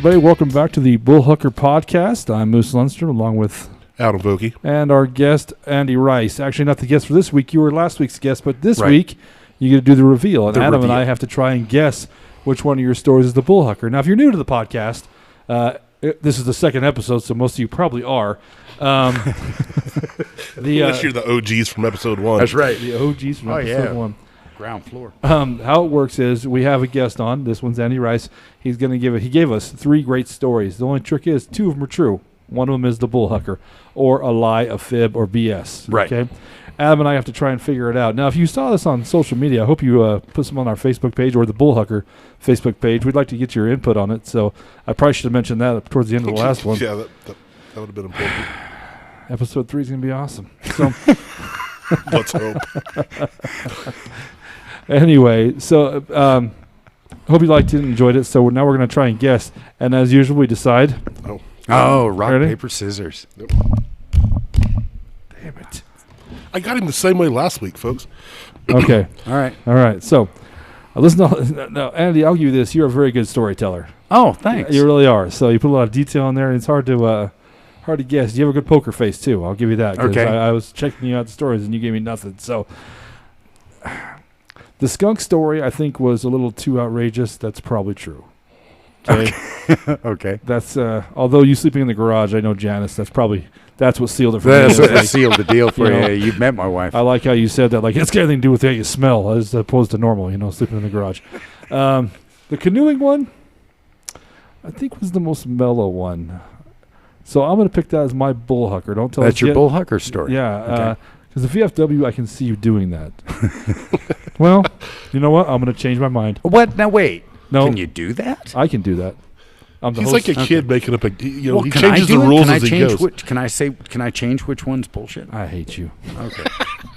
everybody. Welcome back to the Bullhucker Podcast. I'm Moose Lundstrom, along with Adam Vokey. And our guest, Andy Rice. Actually, not the guest for this week. You were last week's guest, but this week, you get to do the reveal. And Adam and I have to try and guess which one of your stories is the Bullhucker. Now, if you're new to the podcast, this is the second episode, so most of you probably are. Unless you're the OGs from episode 1. That's right. The OGs from episode 1. Ground floor. How it works is we have a guest on. This one's Andy Rice. He's going to give it. He gave us 3 great stories. The only trick is 2 of them are true. One of them is the Bullhucker, or a lie, a fib, or BS. Right. Okay. Adam and I have to try and figure it out. Now, if you saw this on social media, I hope you put some on our Facebook page or the Bullhucker Facebook page. We'd like to get your input on it. So I probably should have mentioned that towards the end of the last one. Yeah, that would have been important. Episode 3 is going to be awesome. So let's hope. Anyway, so hope you liked it and enjoyed it. So now we're going to try and guess. And as usual, we decide. Rock, Ready? paper, scissors. Yep. Damn it. I got him the same way last week, folks. Okay. All right. All right. So listen to, now, Andy, I'll give you this. You're a very good storyteller. Oh, thanks. You really are. So you put a lot of detail in there, and it's hard to guess. You have a good poker face, too. I'll give you that. Okay. I was checking you out the stories, and you gave me nothing. So the skunk story, I think, was a little too outrageous. That's probably true. Okay. Okay. That's although you sleeping in the garage, I know Janice. That's what sealed it for That's me. what sealed the deal for You know, you. You've met my wife. I like how you said that. Like, it's got anything to do with how you smell as opposed to normal, sleeping in the garage. The canoeing one, I think, was the most mellow one. So I'm going to pick that as my Bullhucker. Don't tell us That's your yet. Bullhucker story. Yeah. Because the VFW, I can see you doing that. Well, you know what? I'm going to change my mind. What? Now, wait. No. Can you do that? I can do that. I'm the He's host. like a kid making up a. Well, he can changes I do the it? rules Can I as he change goes. Can I change which one's bullshit? I hate you. Okay.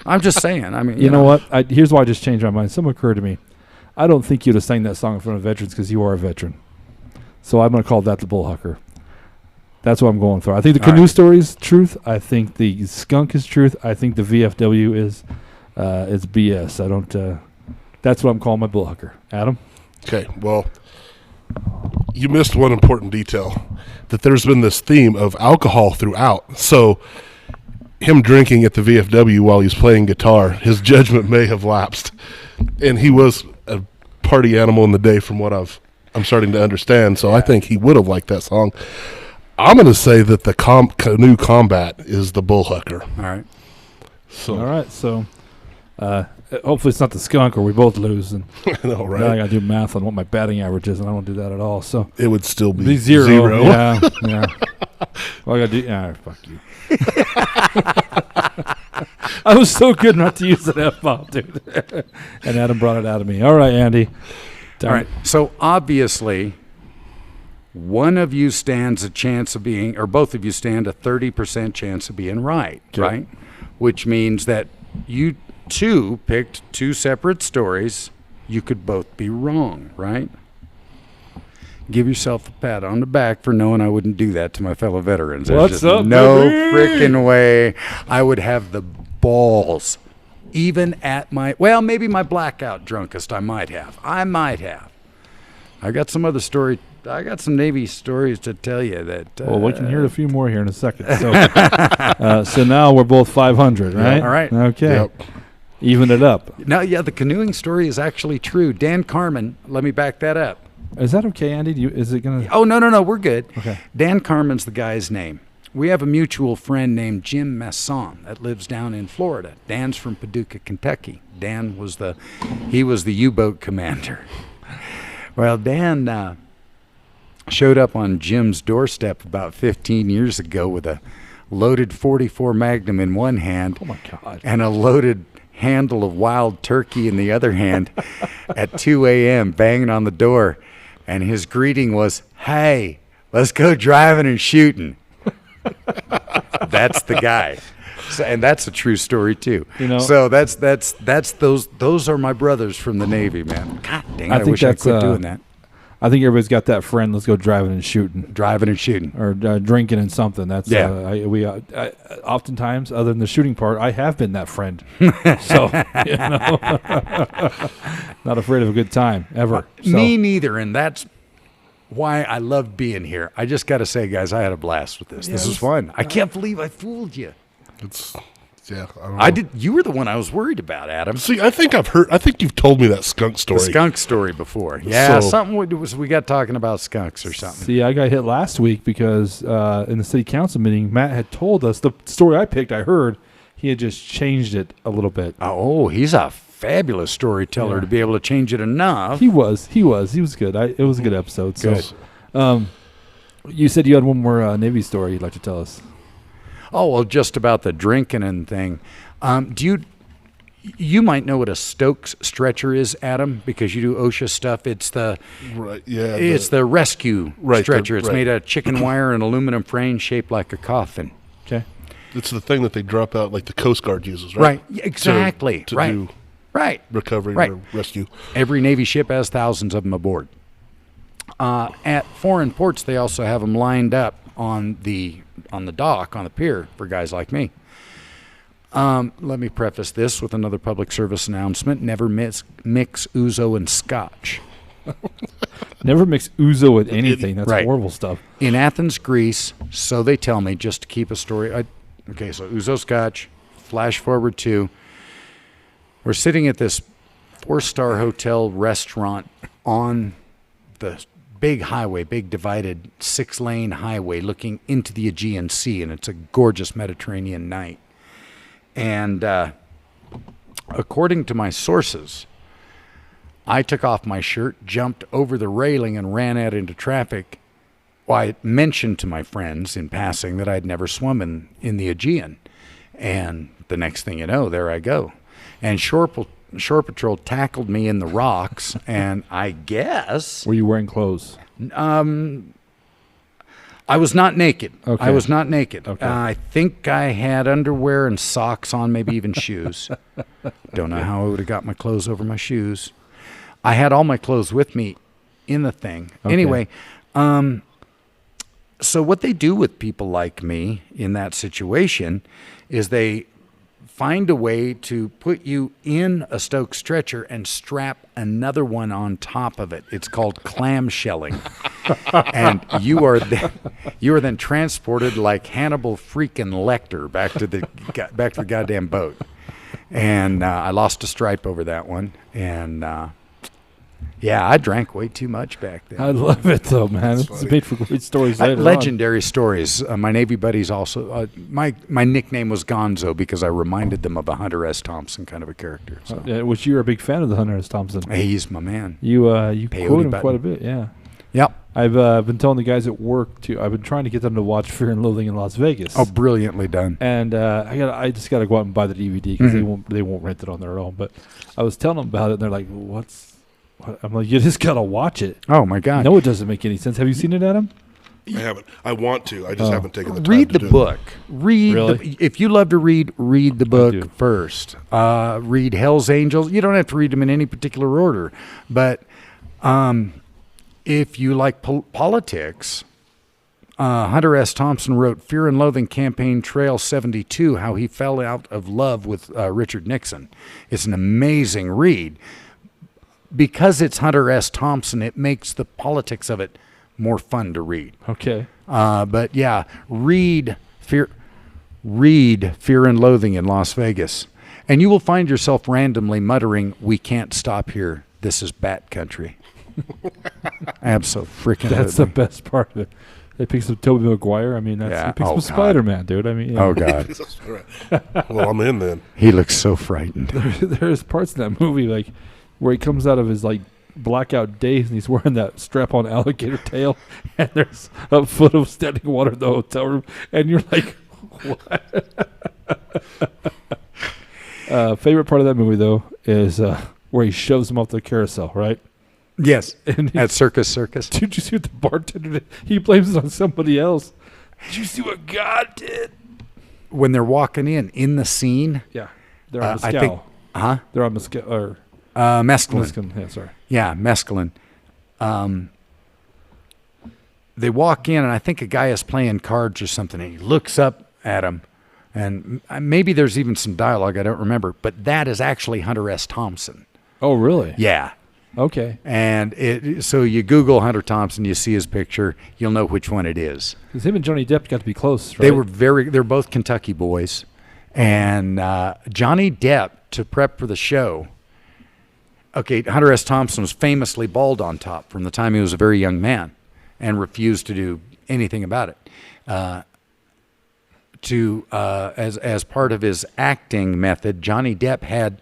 I'm just saying. I mean, You know what? Here's why I just changed my mind. Something occurred to me. I don't think you'd have sang that song in front of veterans because you are a veteran. So I'm going to call that the Bullhucker. That's what I'm going for. I think the canoe story is truth. I think the skunk is truth. I think the VFW is BS. I don't. That's what I'm calling my Bullhucker. Adam? Okay, well, you missed one important detail, that there's been this theme of alcohol throughout. So him drinking at the VFW while he's playing guitar, his judgment may have lapsed. And he was a party animal in the day from what I'm starting to understand. So I think he would have liked that song. I'm going to say that the canoe combat is the Bullhucker. All right. All right. So hopefully it's not the skunk or we both lose. And I know, right? now I got to do math on what my batting average is, and I don't do that at all. So it would still be zero. Yeah. Yeah. Well, I got to do. Yeah, fuck you. I was so good not to use that F-bomb, dude. And Adam brought it out of me. All right, Andy. All right. So obviously, one of you stands a chance of being, or both of you stand a 30% chance of being right, right? Which means that you two picked 2 separate stories. You could both be wrong, right? Give yourself a pat on the back for knowing I wouldn't do that to my fellow veterans. There's What's up, no baby? freaking way I would have the balls, even at maybe my blackout drunkest. I might have. I got some other story. I got some Navy stories to tell you that. Well, we can hear a few more here in a second. So, so now we're both 500, right? Yeah, all right. Okay. Yep. Even it up. Now, the canoeing story is actually true. Dan Carmen, let me back that up. Is that okay, Andy? Is it going to? Oh, no, we're good. Okay. Dan Carmen's the guy's name. We have a mutual friend named Jim Masson that lives down in Florida. Dan's from Paducah, Kentucky. Dan was the U-boat commander. Well, Dan showed up on Jim's doorstep about 15 years ago with a loaded .44 Magnum in one hand. Oh my God. And a loaded handle of wild turkey in the other hand at 2 a.m. banging on the door. And his greeting was, "Hey, let's go driving and shooting." That's the guy. So, and that's a true story too. So that's those are my brothers from the Navy, man. God dang it, I wish I quit doing that. I think everybody's got that friend. Let's go driving and shooting. Driving and shooting. Or drinking and something. That's we oftentimes, other than the shooting part, I have been that friend. So, not afraid of a good time ever. So. Me neither, and that's why I love being here. I just got to say, guys, I had a blast with this. This was fun. I can't believe I fooled you. Yeah, I don't know. I did. You were the one I was worried about, Adam. See, I think you've told me that skunk story. The skunk story before. Yeah, something we got talking about skunks or something. See, I got hit last week because in the city council meeting, Matt had told us the story I picked. I heard he had just changed it a little bit. Oh, he's a fabulous storyteller to be able to change it enough. He was good. It was a good episode. Good. So, you said you had one more Navy story you'd like to tell us. Oh, well, just about the drinking and thing. You might know what a Stokes stretcher is, Adam, because you do OSHA stuff. It's the the rescue stretcher. It's made of chicken wire and aluminum frame shaped like a coffin. Okay. It's the thing that they drop out like the Coast Guard uses, right? Right, exactly. To do recovery or rescue. Every Navy ship has thousands of them aboard. At foreign ports, they also have them lined up on the dock, on the pier, for guys like me. Let me preface this with another public service announcement. Never mix ouzo and scotch. Never mix ouzo with anything. That's horrible stuff. In Athens, Greece, so they tell me, just to keep a story. Okay, so ouzo scotch, flash forward to, we're sitting at this 4-star hotel restaurant on the big highway, big divided 6-lane highway looking into the Aegean Sea, and it's a gorgeous Mediterranean night. And according to my sources, I took off my shirt, jumped over the railing, and ran out into traffic. Well, I mentioned to my friends in passing that I'd never swum in the Aegean. And the next thing you know, there I go. And Shore Patrol tackled me in the rocks, and I guess... Were you wearing clothes? I was not naked. Okay. I was not naked. Okay. I think I had underwear and socks on, maybe even shoes. Don't know how I would have got my clothes over my shoes. I had all my clothes with me in the thing. Okay. Anyway, so what they do with people like me in that situation is they find a way to put you in a Stokes stretcher and strap another one on top of it. It's called clamshelling. And you are then transported like Hannibal freaking Lecter back to the goddamn boat. And I lost a stripe over that one. And I drank way too much back then. I love it though, man. It's made for great stories later legendary stories. My Navy buddies also. My nickname was Gonzo because I reminded them of a Hunter S. Thompson kind of a character. So. Which you're a big fan of the Hunter S. Thompson. He's my man. You quote him quite a bit, yeah. Yep. I've been telling the guys at work too. I've been trying to get them to watch Fear and Loathing in Las Vegas. Oh, brilliantly done. And I just got to go out and buy the DVD because they won't rent it on their own. But I was telling them about it, and they're like, "What?" I'm like, "You just gotta watch it." Oh my god! No, it doesn't make any sense. Have you seen it, Adam? I haven't. I want to. I just haven't taken the time. Read to the do book. Read. Really? If you love to read the book first. Read Hell's Angels. You don't have to read them in any particular order, but if you like politics, Hunter S. Thompson wrote Fear and Loathing Campaign Trail 72, how he fell out of love with Richard Nixon. It's an amazing read. Because it's Hunter S. Thompson, it makes the politics of it more fun to read. Okay. But yeah, read Fear and Loathing in Las Vegas. And you will find yourself randomly muttering, "We can't stop here. This is bat country." Absolutely. That's the best part of it. They picked some Tobey Maguire. I mean, he picked some Spider-Man, dude. I mean, Oh, God. Well, I'm in then. He looks so frightened. There's parts in that movie, like, where he comes out of his, like, blackout days and he's wearing that strap-on alligator tail, and there's a foot of standing water in the hotel room, and you're like, what? Favorite part of that movie, though, is where he shoves him off the carousel, right? Yes, and at Circus. Did you see what the bartender did? He blames it on somebody else. Did you see what God did? When they're walking in the scene. Yeah. They're on I think, They're on mescal, or... mescaline. Yeah, sorry. Yeah, mescaline. They walk in, and I think a guy is playing cards or something, and he looks up at him, and maybe there's even some dialogue, I don't remember, but that is actually Hunter S. Thompson. Oh, really? Yeah. Okay. And so you Google Hunter Thompson, you see his picture, you'll know which one it is. Because him and Johnny Depp got to be close, right? They're both Kentucky boys. And Johnny Depp, to prep for the show, Hunter S. Thompson was famously bald on top from the time he was a very young man and refused to do anything about it. As part of his acting method, Johnny Depp had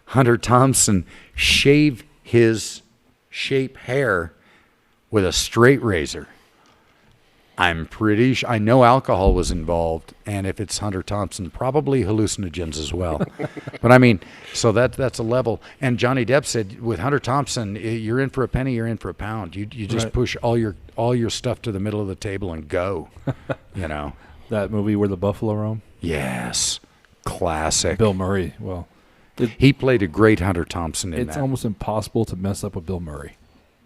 Hunter Thompson shave his shape hair with a straight razor. I'm pretty sure, I know alcohol was involved, and if it's Hunter Thompson, probably hallucinogens as well. But I mean, so that's a level. And Johnny Depp said, with Hunter Thompson, you're in for a penny, you're in for a pound. You just push all your stuff to the middle of the table and go. You know. That movie Where the Buffalo Roam? Yes. Classic. Bill Murray. Well, he played a great Hunter Thompson in that. It's almost impossible to mess up with Bill Murray.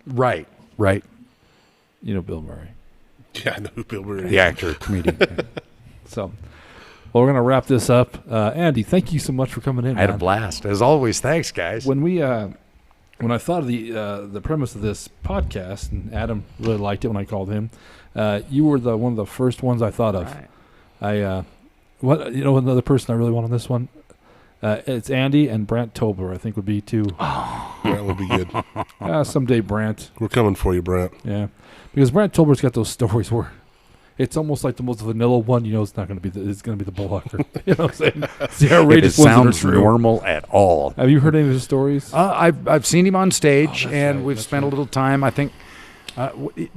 Right. You know Bill Murray. Yeah, I know who Bill Murray is. The actor, comedian. So, well, we're going to wrap this up. Andy, thank you so much for coming in. I had a blast. As always, thanks, guys. When I thought of the premise of this podcast, and Adam really liked it when I called him, you were one of the first ones I thought of. Right. Another person I really want on this one? It's Andy and Brant Tobler, I think would be two. Oh, that would be good. Someday, Brant. We're coming for you, Brant. Yeah, because Brant Tobler's got those stories where it's almost like the most vanilla one. You know, it's not going to be. It's going to be the Bullhucker. You know what I'm saying? It's the outrageous if it ones that are sounds true. normal at all. Have you heard any of his stories? I've seen him on stage, and right, we've spent a little time. I think.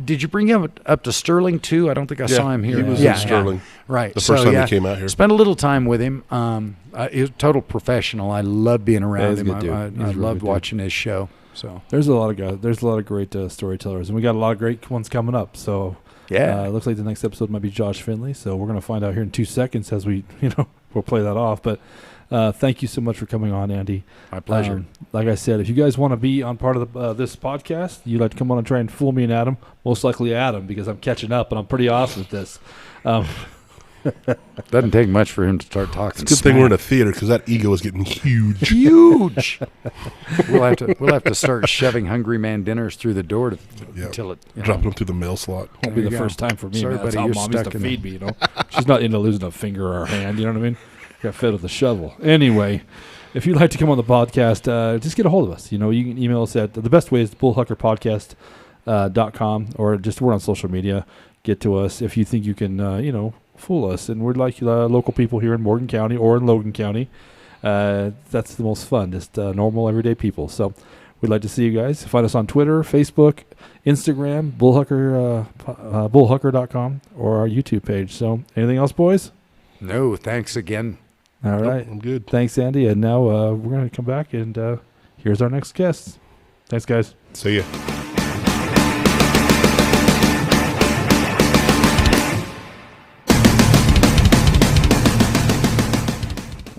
Did you bring him up to Sterling too? I don't think I saw him here. He was in Sterling. Right. The first time he came out here. Spent a little time with him. He was a total professional. I love being around him. I loved watching his show. So there's a lot of guys. There's a lot of great storytellers, and we got a lot of great ones coming up. So looks like the next episode might be Josh Finley. So we're gonna find out here in 2 seconds as we'll play that off. But thank you so much for coming on, Andy. My pleasure. Like I said, if you guys want to be on part of this podcast, you'd like to come on and try and fool me and Adam. Most likely Adam, because I'm catching up and I'm pretty awesome at this. Doesn't take much for him to start talking. It's a good thing we're in a theater because that ego is getting huge. Huge. We'll have to start shoving Hungry Man dinners through the door until it dropping them through the mail slot. Won't be the first time for me. Sorry, man. That's buddy, how you're Mom used stuck to in feed me. She's not into losing a finger or a hand. You know what I mean? Got fed with a shovel. Anyway, if you'd like to come on the podcast, just get a hold of us. You can email us at the best way is bullhuckerpodcast.com, or just we're on social media. Get to us if you think you can, fool us. And we're like local people here in Morgan County or in Logan County. That's the most fun, just normal, everyday people. So we'd like to see you guys. Find us on Twitter, Facebook, Instagram, bullhucker.com, or our YouTube page. So anything else, boys? No, thanks again. All right. I'm good. Thanks, Andy. And now we're going to come back, and here's our next guest. Thanks, guys. See ya.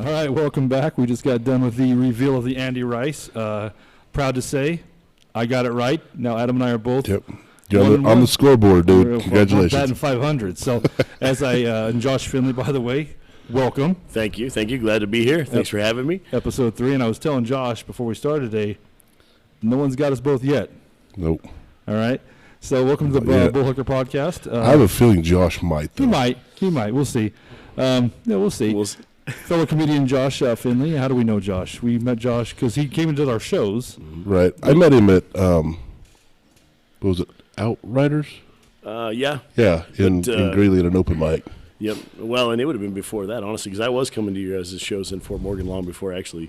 All right, welcome back. We just got done with the reveal of the Andy Rice. Proud to say I got it right. Now Adam and I are both. Yep. You're on the scoreboard, dude. We're Congratulations. Batting 500. So and Josh Finley, by the way, welcome. Thank you. Glad to be here. Thanks for having me. Episode 3, and I was telling Josh before we started today, no one's got us both yet. Nope. All right. So welcome to the Bullhucker Podcast. I have a feeling Josh might, though. He might. We'll see. We'll see. Fellow comedian Josh Finley. How do we know Josh? We met Josh because he came into our shows. Right. I met him at, what was it, Outriders? Yeah. Yeah, in Greeley at an open mic. Yep. Well, and it would have been before that, honestly, because I was coming to your guys' shows in Fort Morgan long before I actually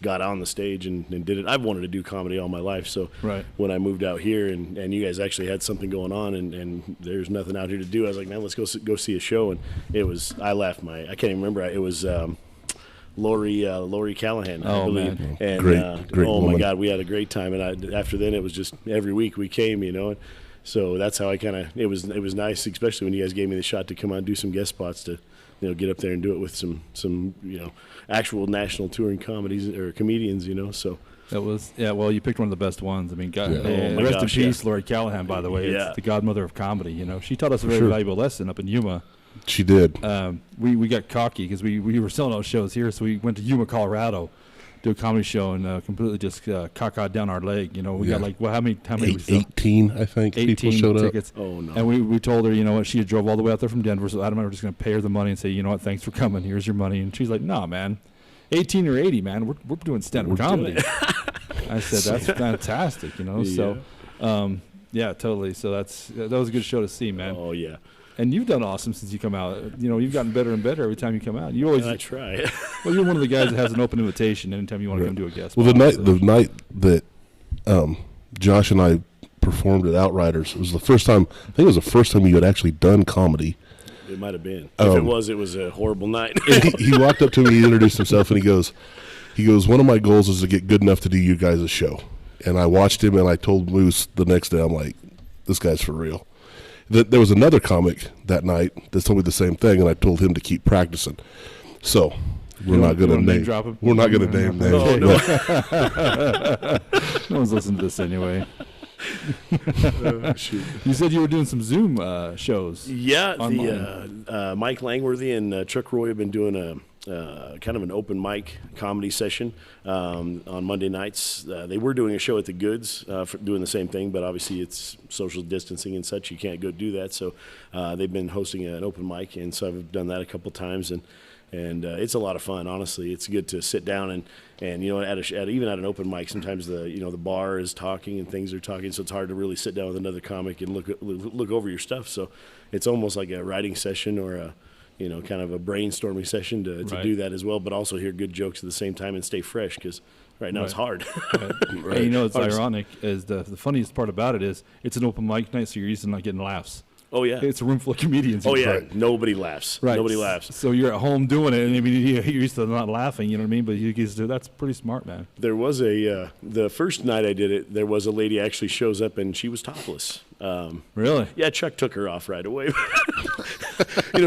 got on the stage and did it. I've wanted to do comedy all my life, so when I moved out here and you guys actually had something going on and there's nothing out here to do, I was like, man, let's go see a show. And it was, I laughed I can't even remember, it was Lori Callahan, I believe. Man. And great oh woman. my God, we had a great time. And after then, it was just every week we came, So that's how I it was nice, especially when you guys gave me the shot to come on and do some guest spots to, get up there and do it with some actual national touring comedies or comedians, So That was well, you picked one of the best ones. I mean, God, Oh rest in peace, Lori Callahan. By the way, it's the godmother of comedy. She taught us a very valuable lesson up in Yuma. She did. We got cocky because we were selling out shows here, so we went to Yuma, Colorado, do a comedy show and completely just cockeyed down our leg. You know, we got like, well, how many? 18, I think. 18 people showed tickets. up. Oh, no. And we told her, you know what, she had drove all the way out there from Denver, so Adam and I were just going to pay her the money and say, you know what, thanks for coming. Here's your money. And she's like, nah, man, 18 or 80, man. We're doing stand-up comedy. I said, that's fantastic, you know. Yeah. So, yeah, totally. So that was a good show to see, man. Oh, yeah. And you've done awesome since you come out. You know, you've gotten better and better every time you come out. You always I try. Well, you're one of the guys that has an open invitation anytime you want to come do a guest. Well, the night that Josh and I performed at Outriders, it was the first time. I think it was the first time you had actually done comedy. It might have been. If it was a horrible night. And he walked up to me, he introduced himself, and he goes, one of my goals is to get good enough to do you guys a show. And I watched him, and I told Moose the next day, I'm like, this guy's for real. There was another comic that night that told me the same thing, and I told him to keep practicing. So we're not going to name drop him. We're not going to name names. Oh, no. No one's listening to this anyway. You said you were doing some Zoom shows. Yeah, Mike Langworthy and Chuck Roy have been doing a kind of an open mic comedy session on Monday nights. They were doing a show at the Goods for doing the same thing, but obviously it's social distancing and such. You can't go do that. So they've been hosting an open mic, and so I've done that a couple times, and it's a lot of fun. Honestly, it's good to sit down and you know even at an open mic, sometimes the bar is talking and things are talking, so it's hard to really sit down with another comic and look over your stuff. So it's almost like a writing session or a kind of a brainstorming session to do that as well, but also hear good jokes at the same time and stay fresh, because right now it's hard. Right. And you know, it's ironic, is the funniest part about it is it's an open mic night, so you're used to not getting laughs. Oh, yeah. It's a room full of comedians. Oh, yeah. Nobody laughs. Right. Nobody laughs. So you're at home doing it, and I mean, you're used to not laughing, you know what I mean? But you used to, that's pretty smart, man. There was the first night I did it, there was a lady actually shows up, and she was topless. Really? Yeah, Chuck took her off right away.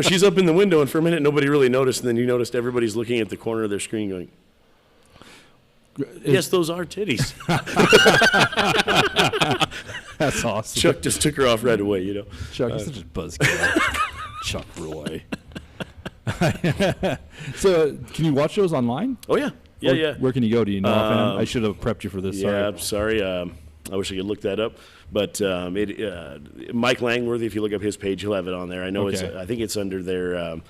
She's up in the window, and for a minute, nobody really noticed, and then you noticed everybody's looking at the corner of their screen going, yes, those are titties. That's awesome. Chuck just took her off right away, Chuck is such a buzzkill. Chuck Roy. So, can you watch those online? Oh, yeah. Yeah. Where can you go? Do you know? I should have prepped you for this. Yeah, I'm sorry. I wish I could look that up. But Mike Langworthy, if you look up his page, he'll have it on there. I know I think it's under their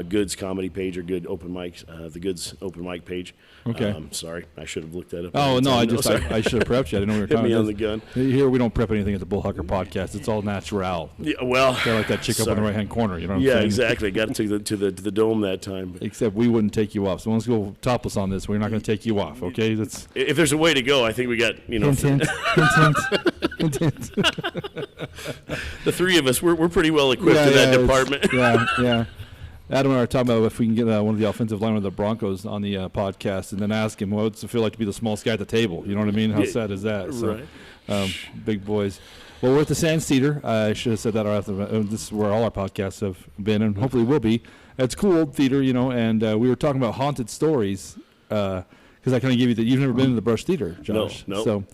Goods comedy page or Good open mics, the Goods open mic page. Okay. Sorry, I should have looked that up. Oh no, I should have prepped you. I didn't know we were talking. Hit me on the gun. Here we don't prep anything at the Bullhucker Podcast. It's all natural. Yeah, well, kind of like that chick up in the right hand corner. You know what I'm saying? Yeah, exactly. Got to the dome that time. Except we wouldn't take you off. So let's go topless on this. We're not going to take you off. Okay, that's. If there's a way to go, I think we got hint. The three of us, we're pretty well equipped in that department. Yeah. Adam and I are talking about if we can get one of the offensive linemen of the Broncos on the podcast and then ask him what's it feel like to be the smallest guy at the table. You know what I mean? How sad is that? So, right. Big boys. Well, we're at the Sand Theater. I should have said that right after. This is where all our podcasts have been and hopefully will be. It's a cool old theater, and we were talking about haunted stories because I kind of gave you that. You've never been to the Brush Theater, Josh. No. So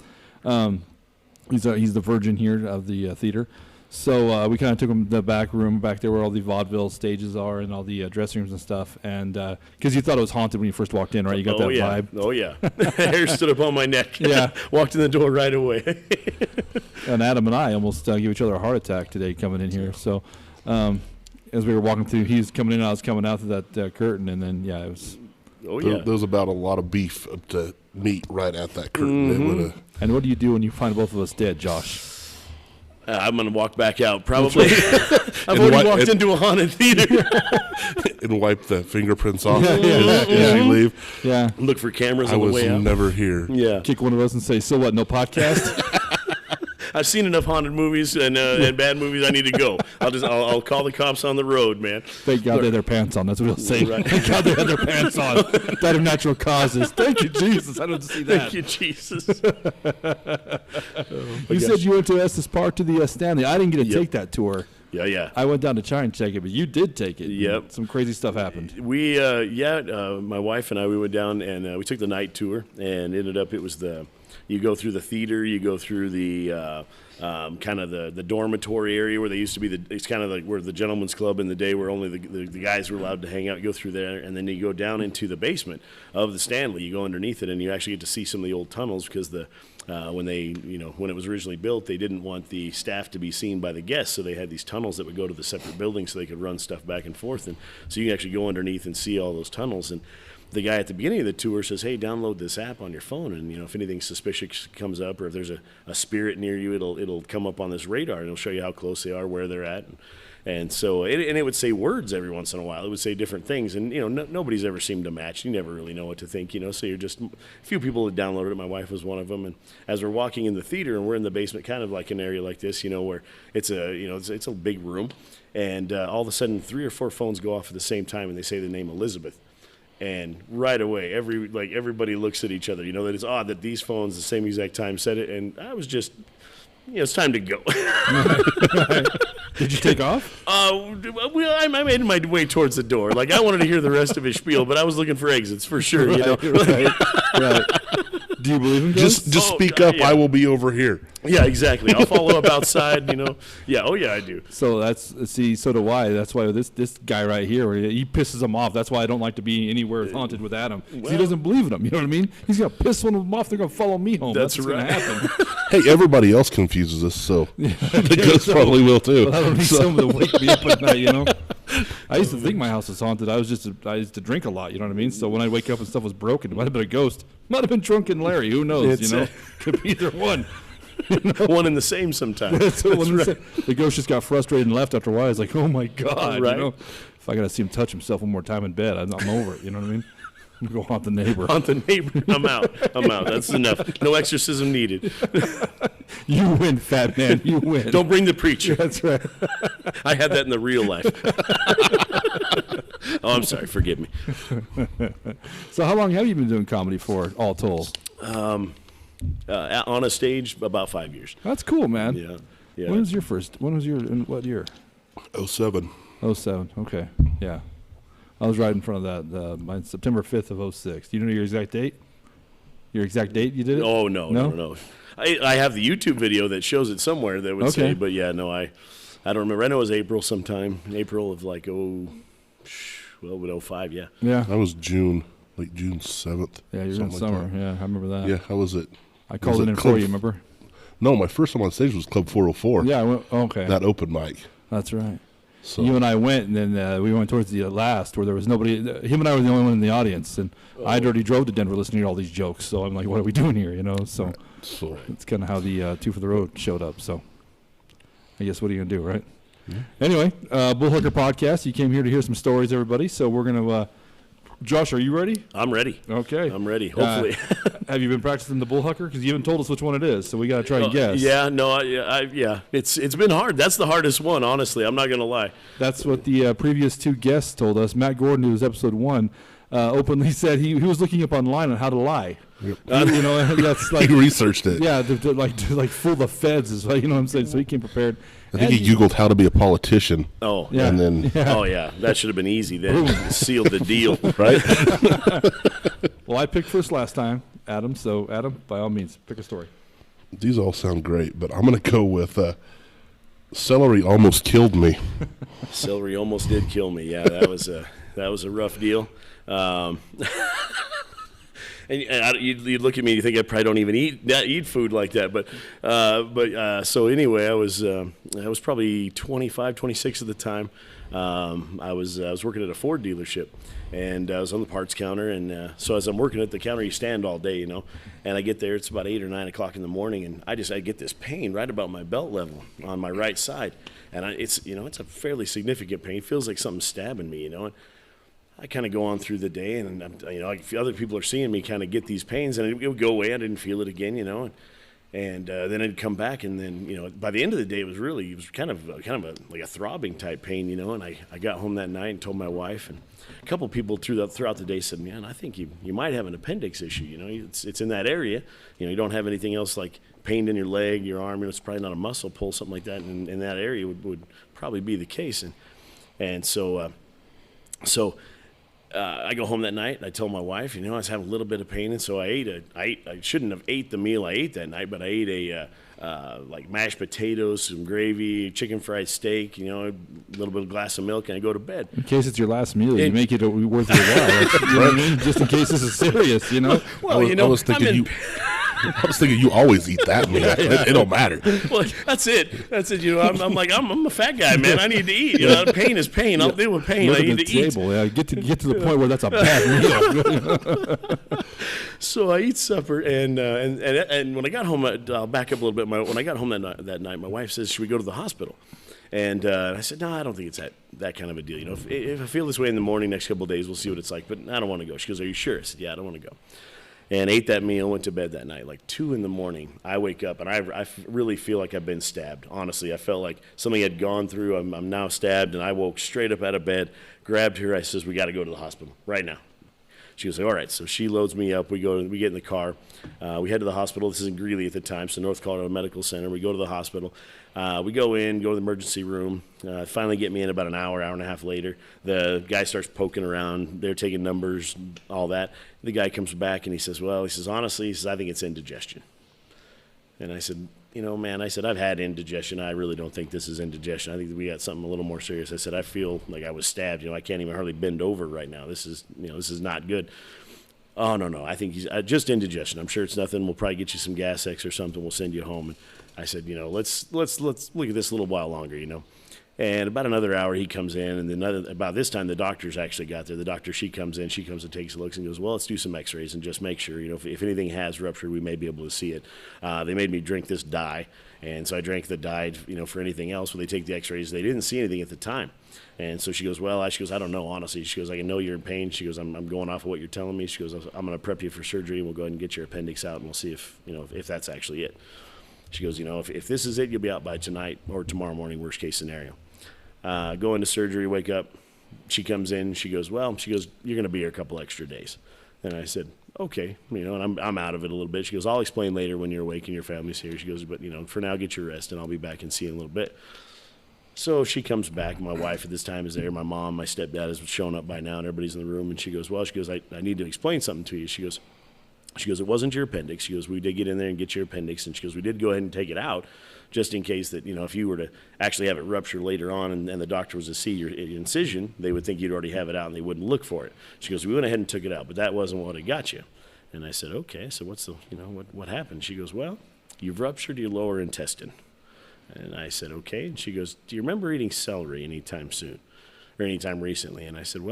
he's the virgin here of the theater. So we kind of took him to the back room back there where all the vaudeville stages are and all the dressing rooms and stuff. And because you thought it was haunted when you first walked in, right? You got that vibe. Oh, yeah. Hair stood up on my neck. Yeah. Walked in the door right away. And Adam and I almost gave each other a heart attack today coming in here. So as we were walking through, he was coming in, I was coming out through that curtain. And then, it was. Oh, yeah. There was about a lot of beef to meet right at that curtain. Mm-hmm. And what do you do when you find both of us dead, Josh? I'm going to walk back out, probably. I've already walked into a haunted theater. And wipe the fingerprints off as you leave. Yeah. Look for cameras on the way out. I was never here. Yeah. Kick one of us and say, so what, no podcast? I've seen enough haunted movies and bad movies. I need to go. I'll call the cops on the road, man. Thank God they had their pants on. That's what he'll say. Right. Thank God they had their pants on. Died of natural causes. Thank you, Jesus. I don't see that. Thank you, Jesus. You said you went to Estes Park to the Stanley. I didn't get to take that tour. Yeah. I went down to try and take it, but you did take it. Yep. Some crazy stuff happened. We, my wife and I, we went down and we took the night tour and ended up, it was the You go through the theater, you go through the kind of the dormitory area where they used to be. It's kind of like where the gentleman's club in the day, where only the guys were allowed to hang out. You go through there, and then you go down into the basement of the Stanley. You go underneath it, and you actually get to see some of the old tunnels because when it was originally built, they didn't want the staff to be seen by the guests, so they had these tunnels that would go to the separate buildings so they could run stuff back and forth. And so you can actually go underneath and see all those tunnels. And the guy at the beginning of the tour says, hey, download this app on your phone, and if anything suspicious comes up, or if there's a spirit near you, it'll come up on this radar, and it'll show you how close they are, where they're at. And so it would say words every once in a while. It would say different things, and nobody's ever seemed to match. You never really know what to think, so you're just a few people had downloaded it. My wife was one of them, and as we're walking in the theater, and we're in the basement, kind of like an area like this, where it's a big room, and all of a sudden 3 or 4 phones go off at the same time, and they say the name Elizabeth. And right away, everybody looks at each other. That it's odd that these phones, the same exact time, said it. And I was just, it's time to go. Right. Did you take off? I made my way towards the door. I wanted to hear the rest of his spiel, but I was looking for exits for sure. Right. Do you believe in ghosts? Just speak up. Yeah. I will be over here. Yeah, exactly. I'll follow up outside. Yeah. Oh yeah, I do. So so do I. That's why this guy right here, he pisses him off. That's why I don't like to be anywhere haunted with Adam. Well, he doesn't believe in them. You know what I mean? He's gonna piss one of them off. They're gonna follow me home. That's what's right. Gonna happen. Hey, everybody else confuses us, so the ghosts probably will too. But I don't need someone to wake me up at night. I used to think my house was haunted. I used to drink a lot. You know what I mean? So when I wake up and stuff was broken, it might have been a ghost. Might have been Drunken Larry. Who knows? Could be either one. One and the same sometimes. That's right. The ghost just got frustrated and left after a while. He's like, oh my God. Right. If I got to see him touch himself one more time in bed, I'm over it. You know what I mean? I'm going to haunt the neighbor. Haunt the neighbor. I'm out. That's enough. No exorcism needed. You win, fat man. You win. Don't bring the preacher. That's right. I had that in the real life. Oh, I'm sorry. Forgive me. So how long have you been doing comedy for, all told? On a stage, about 5 years. That's cool, man. Yeah. When was in what year? 07. 07. Okay. Yeah. I was right in front of that. Mine September 5th of 06. Do you know your exact date? Your exact date you did it? Oh, no. I have the YouTube video that shows it somewhere that would say, but yeah, no, I don't remember. I know it was April sometime. April of 05, yeah. Yeah. That was June 7th. Yeah, you were in summer. Yeah, I remember that. Yeah, how was it? I called it in for you, remember? No, my first time on stage was Club 404. Yeah, I went, okay. That open mic. That's right. So. You and I went, and then we went towards the last where there was nobody. Him and I were the only one in the audience, and I'd already drove to Denver listening to all these jokes. So I'm like, what are we doing here? So it's kind of how the Two for the Road showed up. So I guess what are you going to do, right? Yeah. Anyway, Bullhucker Podcast. You came here to hear some stories, everybody. So we're going to Josh, are you ready? I'm ready. Okay. I'm ready, hopefully. Have you been practicing the Bullhucker? Because you haven't told us which one it is, so we got to try and guess. Yeah, no, yeah. It's been hard. That's the hardest one, honestly. I'm not going to lie. That's what the previous 2 guests told us. Matt Gordon, who was episode 1, openly said he was looking up online on how to lie. Yep. That's like he researched it. Yeah, to fool the feds is what, you know what I'm saying. So he came prepared. I think he Googled how to be a politician. Oh, yeah. And then oh yeah, that should have been easy. Then sealed the deal, right? Well, I picked first last time, Adam. So Adam, by all means, pick a story. These all sound great, but I'm going to go with Celery almost killed me. Celery almost did kill me. Yeah, that was a rough deal. And you'd look at me and you think I probably don't even eat food like that. But so anyway, I was probably 25, 26 at the time. I was working at a Ford dealership, and I was on the parts counter. And so as I'm working at the counter, you stand all day, and I get there. It's about 8 or 9 o'clock in the morning, and I get this pain right about my belt level on my right side, and it's a fairly significant pain. It feels like something's stabbing me, And I kind of go on through the day, and other people are seeing me kind of get these pains, and it would go away. I didn't feel it again, and then I'd come back, and then by the end of the day, it was kind of like a throbbing type pain, And I got home that night and told my wife, and a couple of people throughout the day said, "Man, I think you might have an appendix issue. It's in that area. You don't have anything else like pain in your leg, your arm. It's probably not a muscle pull, something like that. And in that area would probably be the case." And so. I go home that night. I tell my wife, I was having a little bit of pain, and so I shouldn't have ate the meal I ate that night, but I ate a like mashed potatoes, some gravy, chicken fried steak, a little bit of glass of milk, and I go to bed. In case it's your last meal, you make it worth your while. You know what I mean? Just in case this is serious, Well, I was thinking you always eat that meal. It don't matter. Well, that's it. I'm like, I'm a fat guy, man. I need to eat. Pain is pain. I'll deal with pain. I need to eat. Yeah, get to the point where that's a bad meal. So I eat supper, and when I got home, I'll back up a little bit. When I got home that night, my wife says, "Should we go to the hospital?" And I said, "No, I don't think it's that kind of a deal. If I feel this way in the morning, next couple of days, we'll see what it's like. But I don't want to go." She goes, "Are you sure?" I said, "Yeah, I don't want to go." And ate that meal, went to bed that night. Like 2 a.m, I wake up, and I really feel like I've been stabbed. Honestly, I felt like something had gone through. I'm now stabbed, and I woke straight up out of bed, grabbed her. I says, "We got to go to the hospital right now." She goes, "All right." So she loads me up. We get in the car. We head to the hospital. This is in Greeley at the time, so North Colorado Medical Center. We go to the hospital. We go to the emergency room. Finally get me in about an hour and a half later. The guy starts poking around. They're taking numbers, all that. The guy comes back and he says, honestly, I think it's indigestion. And I said, man, I've had indigestion. I really don't think this is indigestion. I think we got something a little more serious. I said, I feel like I was stabbed. I can't even hardly bend over right now. This is not good. Oh, no. I think he's just indigestion. I'm sure it's nothing. We'll probably get you some Gas X or something. We'll send you home. And I said, let's look at this a little while longer, And about another hour, he comes in, and then about this time, the doctors actually got there. The doctor, she comes and takes a look and goes, "Well, let's do some X-rays and just make sure, if anything has ruptured, we may be able to see it." They made me drink this dye, and so I drank the dye, for anything else. When they take the X-rays, they didn't see anything at the time. And so she goes, "I don't know, honestly." She goes, "I can know you're in pain." She goes, I'm going off of what you're telling me. She goes, "I'm going to prep you for surgery, and we'll go ahead and get your appendix out, and we'll see if that's actually it." She goes, "If this is it, you'll be out by tonight or tomorrow morning, worst case scenario." Go into surgery, wake up. She comes in. She goes, "You're going to be here a couple extra days." And I said, "Okay," and I'm out of it a little bit. She goes, "I'll explain later when you're awake and your family's here." She goes, "But for now, get your rest, and I'll be back and see you in a little bit." So she comes back. My wife at this time is there. My mom, my stepdad has shown up by now, and everybody's in the room. And she goes, I need to explain something to you." She goes, "It wasn't your appendix." She goes, "We did get in there and get your appendix." And she goes, "We did go ahead and take it out just in case that, if you were to actually have it rupture later on and the doctor was to see your incision, they would think you'd already have it out and they wouldn't look for it." She goes, "We went ahead and took it out, but that wasn't what it got you." And I said, "Okay, so what's what happened?" She goes, "Well, you've ruptured your lower intestine." And I said, "Okay." And she goes, "Do you remember eating celery anytime soon or anytime recently?" And I said,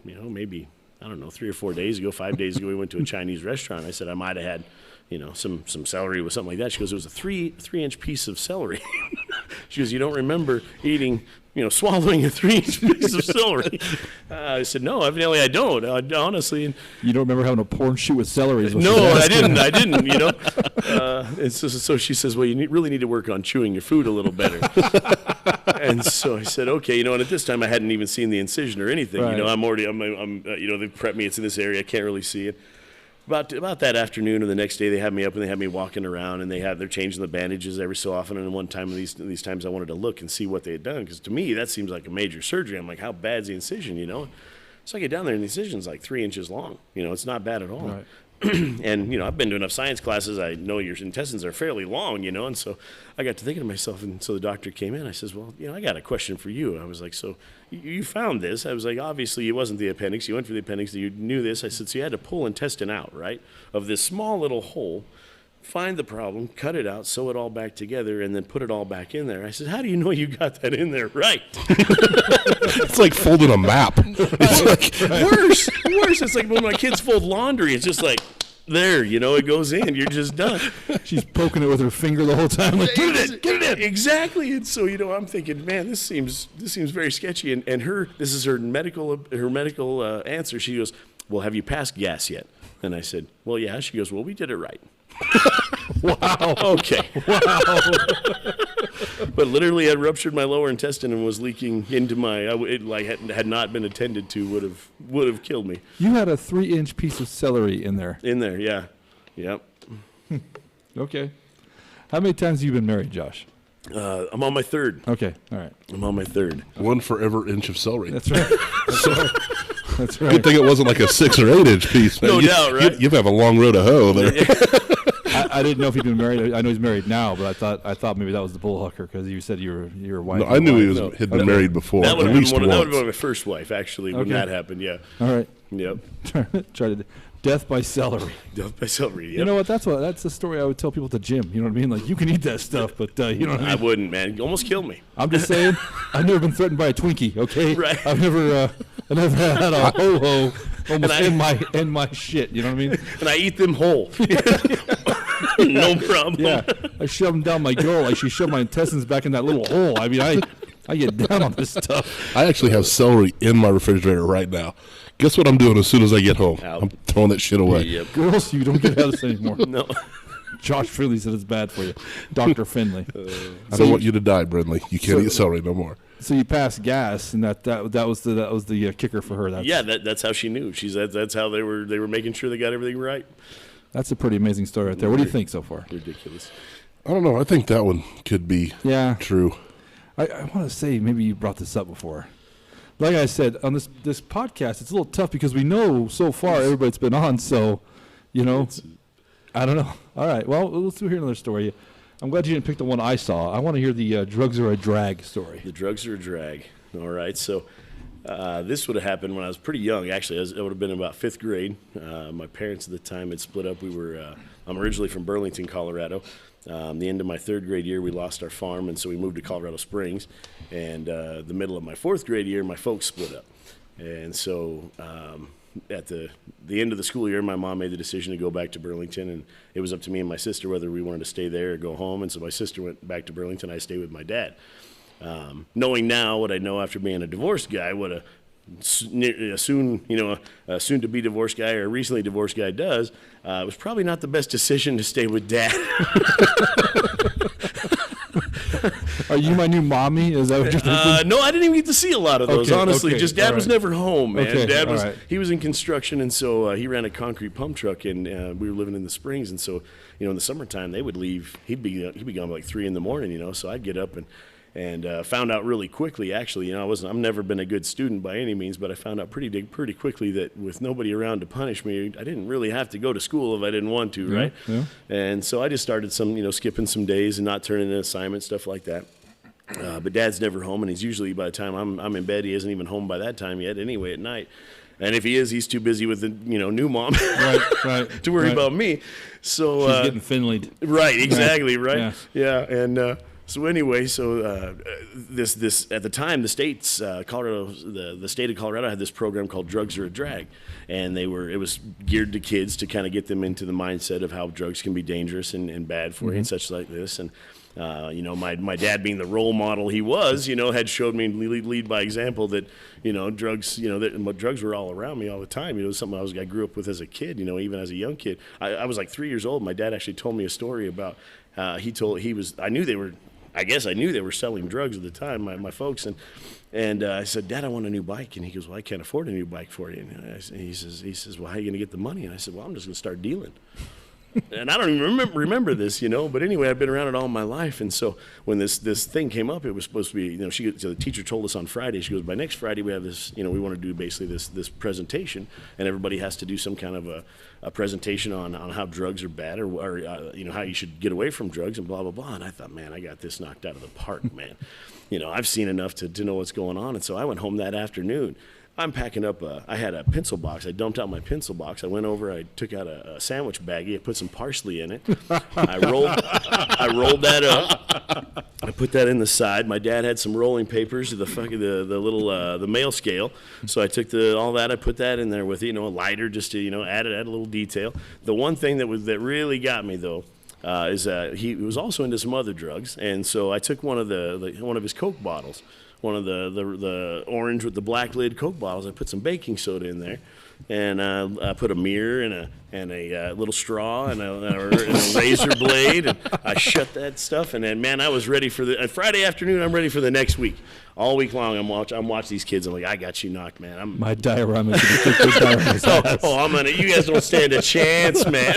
"Maybe, I don't know, 3 or 4 days ago, 5 days ago, we went to a Chinese restaurant." I said, "I might have had, some celery with something like that." She goes, "It was a 3-inch piece of celery." She goes, "You don't remember eating, swallowing a 3-inch piece of celery?" I said, "No, evidently I don't. Honestly." And you don't remember having a porn shoot with celery? No, I didn't. And so she says, "Well, you really need to work on chewing your food a little better." And so I said, "Okay," and at this time I hadn't even seen the incision or anything. Right. I'm they've prepped me. It's in this area. I can't really see it. About that afternoon or the next day, they have me up and they have me walking around, and they're changing the bandages every so often. And one time, these times, I wanted to look and see what they had done, because to me that seems like a major surgery. I'm like, how bad's the incision? So I get down there, and the incision's like 3 inches long. It's not bad at all. Right. And I've been to enough science classes. I know your intestines are fairly long, and so I got to thinking to myself, and so the doctor came in. I says, "Well, I got a question for you." I was like, "So you found this?" I was like, "Obviously it wasn't the appendix. You went for the appendix. You knew this." I said, "So you had to pull intestine out, right, of this small little hole, find the problem, cut it out, sew it all back together, and then put it all back in there." I said, "How do you know you got that in there right?" It's like folding a map. It's like worse. It's like when my kids fold laundry. It's just like, there, it goes in. You're just done. She's poking it with her finger the whole time. Like, get it in. Exactly. And so, I'm thinking, man, this seems very sketchy. And this is her medical answer. She goes, "Well, have you passed gas yet?" And I said, "Well, yeah." She goes, "Well, we did it right." Wow. Okay. Wow. But literally, I ruptured my lower intestine and was leaking into had not been attended to, would have killed me. You had a 3-inch piece of celery in there. In there, yeah. Yep. Okay. How many times have you been married, Josh? I'm on my 3rd. Okay, all right. I'm on my 3rd. One for every inch of celery. That's right. That's right. That's right. Good thing it wasn't like a 6 or 8 inch piece. Man. No doubt, right? You have a long road to hoe there. I didn't know if he'd been married. I know he's married now, but I thought maybe that was the Bullhucker because you said your wife. No, I knew he had been married before. That would at have least been once. my first wife, actually, when that happened. Yeah. All right. Yep. Try to death by celery. Death by celery. Yep. You know what? That's the story I would tell people at the gym. You know what I mean? Like, you can eat that stuff, but you know what I mean? I wouldn't, man. You almost killed me. I'm just saying, I've never been threatened by a Twinkie. Okay. Right. I've never had a ho almost in my shit. You know what I mean? And I eat them whole. No problem. Yeah. I shove them down my girl like she shoved my intestines back in that little hole. I mean, I get down on this stuff. I actually have celery in my refrigerator right now. Guess what I'm doing as soon as I get home? Out. I'm throwing that shit away. Yep. Girls, you don't get out of this anymore. No. Josh Finley said it's bad for you. Dr. Finley. I don't want you to die, Brindley. You can't eat celery no more. So you passed gas, and that was the kicker for her. That's how she knew. That's how they were making sure they got everything right. That's a pretty amazing story right there. What do you think so far? Ridiculous. I don't know. I think that one could be true. I want to say maybe you brought this up before. Like I said, on this podcast, it's a little tough because we know so far everybody's been on. So, I don't know. All right. Well, let's hear another story. I'm glad you didn't pick the one I saw. I want to hear the drugs are a drag story. The drugs are a drag. All right. So this would have happened when I was pretty young. Actually, it would have been about 5th grade. My parents at the time had split up. I'm originally from Burlington, Colorado. The end of my 3rd grade year, we lost our farm, and so we moved to Colorado Springs. And the middle of my 4th grade year, my folks split up. And so at the end of the school year, my mom made the decision to go back to Burlington, and it was up to me and my sister whether we wanted to stay there or go home. And so my sister went back to Burlington. I stayed with my dad. Knowing now what I know after being a divorced guy, what a soon-to-be divorced guy or a recently divorced guy does, it was probably not the best decision to stay with Dad. Are you my new mommy? Is that what you're thinking? No, I didn't even get to see a lot of those, honestly. Just Dad was never home, man. Okay, Dad was he was in construction, and so he ran a concrete pump truck, and we were living in the Springs, and so in the summertime they would leave. He'd be gone by like 3 a.m. So I'd get up and found out really quickly, actually, I've never been a good student by any means, but I found out pretty quickly that with nobody around to punish me, I didn't really have to go to school if I didn't want to, right? Yeah. And so I just started skipping some days and not turning in assignments, stuff like that. But Dad's never home, and he's usually, by the time I'm in bed, he isn't even home by that time yet anyway at night. And if he is, he's too busy with the new mom right, to worry about me. So she's getting Finley'd. Right, exactly, right. Yeah, and so anyway, this at the time the states the state of Colorado had this program called Drugs Are a Drag, and it was geared to kids to kind of get them into the mindset of how drugs can be dangerous and bad for you and such like this. And my dad, being the role model he was, had showed me lead by example that drugs drugs were all around me all the time. It was something I grew up with as a kid. Even as a young kid, I was like 3 years old. My dad actually told me a story about I knew they were selling drugs at the time, my folks, and I said, Dad, I want a new bike. And he goes, well, I can't afford a new bike for you. And he says, well, how are you going to get the money? And I said, well, I'm just going to start dealing. And I don't even remember this, but anyway, I've been around it all my life. And so when this thing came up, it was supposed to be, so the teacher told us on Friday, she goes, by next Friday we have this, we want to do basically this presentation, and everybody has to do some kind of a presentation on how drugs are bad or how you should get away from drugs and blah, blah, blah. And I thought, man, I got this knocked out of the park, man. I've seen enough to know what's going on. And so I went home that afternoon. I'm packing up I had a pencil box. I dumped out my pencil box. I went over, I took out a sandwich baggie. I put some parsley in it. I rolled that up. I put that in the side. My dad had some rolling papers, the little the mail scale. So I took all that. I put that in there with a lighter just to add a little detail. The one thing that really got me though is he was also into some other drugs, and so I took one of his Coke bottles. One of the orange with the black lid Coke bottles. I put some baking soda in there, and I put a mirror and a little straw and a razor blade, and I shut that stuff. And then, man, I was ready for Friday afternoon. I'm ready for the next week. All week long, I'm watching these kids. I'm like, I got you knocked, man. My dioramas. You guys don't stand a chance, man.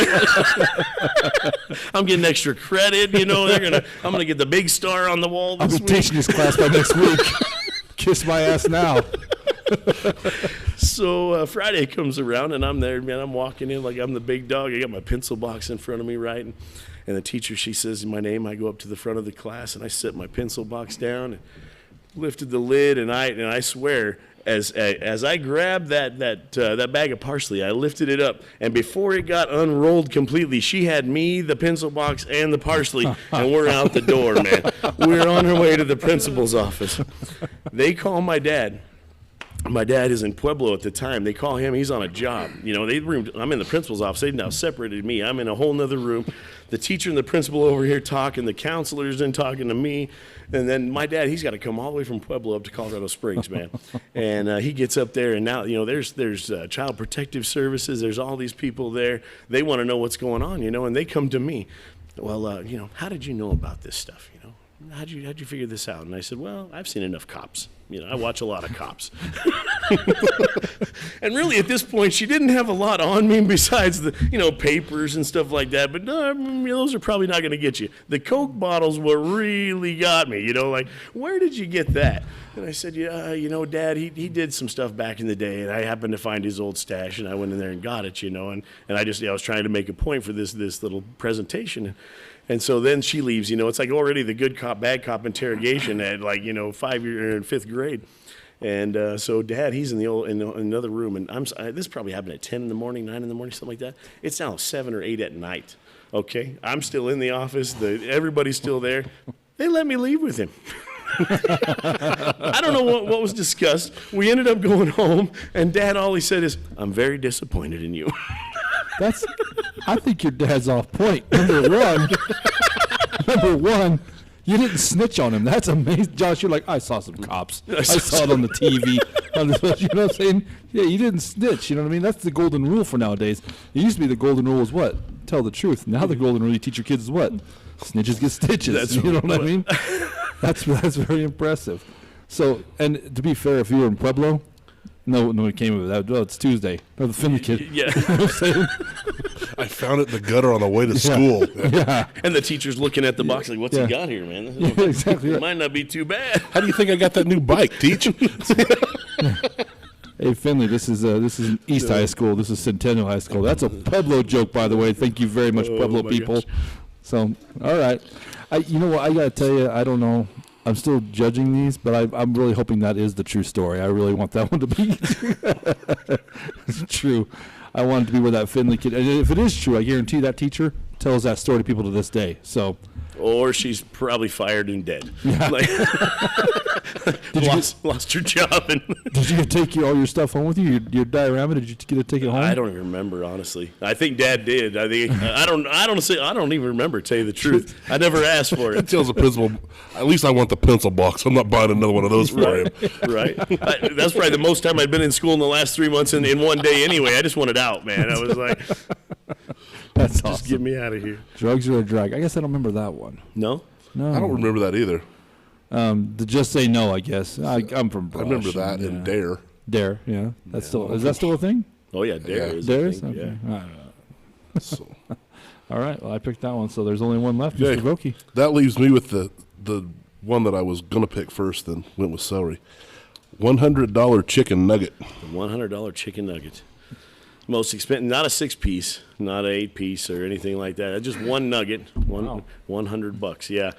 I'm getting extra credit. I'm gonna get the big star on the wall this week. I'm teaching this class by next week. Kiss my ass now. So Friday comes around, and I'm there, man. I'm walking in like I'm the big dog. I got my pencil box in front of me, right? And the teacher, she says my name. I go up to the front of the class, and I set my pencil box down and lifted the lid, and I swear, as I grabbed that bag of parsley, I lifted it up, and before it got unrolled completely, she had me, the pencil box, and the parsley, and we're out the door, man. We're on our way to the principal's office. They call my dad. My dad is in Pueblo at the time. They call him. He's on a job. You know, I'm in the principal's office. They've now separated me. I'm in a whole nother room. The teacher and the principal over here talking. The counselor's in talking to me. And then my dad, he's got to come all the way from Pueblo up to Colorado Springs, man. And he gets up there, and now, you know, there's Child Protective Services. There's all these people there. They want to know what's going on, you know, and they come to me. Well, you know, how did you know about this stuff, you know? How'd you figure this out? And I said, well, I've seen enough cops. You know, I watch a lot of cops. And really, at this point, she didn't have a lot on me besides the, you know, papers and stuff like that. But no, I mean, those are probably not going to get you. The Coke bottles what really got me. You know, like, where did you get that? And I said, yeah, you know, Dad, he did some stuff back in the day, and I happened to find his old stash, and I went in there and got it, you know. And I was trying to make a point for this little presentation. And so then she leaves, you know, it's like already the good cop, bad cop interrogation at like, you know, 5th grade. And so Dad, he's in another room, and this probably happened at 10 in the morning, 9 in the morning, something like that. It's now 7 or 8 at night. Okay, I'm still in the office. Everybody's still there. They let me leave with him. I don't know what was discussed. We ended up going home, and Dad, all he said is, "I'm very disappointed in you." I think your dad's off point. Number one, you didn't snitch on him. That's amazing. Josh, you're like, I saw some cops. I saw it on the TV. You know what I'm saying? Yeah, you didn't snitch. You know what I mean? That's the golden rule for nowadays. It used to be the golden rule is what? Tell the truth. Now the golden rule you teach your kids is what? Snitches get stitches. You know what I mean? That's very impressive. So, and to be fair, if you were in Pueblo, no, it came with that. Well, it's Tuesday. No, the Finley kid. Yeah. You know what I'm saying? I found it in the gutter on the way to school. Yeah. And the teacher's looking at the box like, what's he got here, man? Yeah, exactly. It might not be too bad. How do you think I got that new bike, Teach? Hey, Finley, this is East High School. This is Centennial High School. That's a Pueblo joke, by the way. Thank you very much, Pueblo people. Gosh. So, all right. You know what? I got to tell you, I don't know. I'm still judging these, but I'm really hoping that is the true story. I really want that one to be true. I want it to be where that Finley kid. And if it is true, I guarantee that teacher tells that story to people to this day. So, or she's probably fired and dead. Yeah. Like, lost her job. And did you take all your stuff home with you? Your diorama? Did you get to take it home? I don't even remember, honestly. I think Dad did. I don't even remember. To tell you the truth, I never asked for it. That tells the principal. At least I want the pencil box. I'm not buying another one of those for him. Right. That's probably the most time I'd been in school in the last 3 months in one day. Anyway, I just wanted out, man. I was like, that's just awesome. get me out of here. Drugs are a drag. I guess I don't remember that one. No. I don't remember that either. To just say no, I guess. I'm from Brush. I remember that in Dare. Dare, yeah. Is that still a thing? Oh yeah, Dare is. Dare a is? thing. Okay. Yeah. So. All right. Well, I picked that one, so there's only one left. Mr. Vokey. That leaves me with the one that I was gonna pick first, then went with Celery. $100 chicken nugget. The $100 chicken nugget. Most expensive, not a 6-piece, not an 8-piece or anything like that. Just one nugget, $100. Yeah.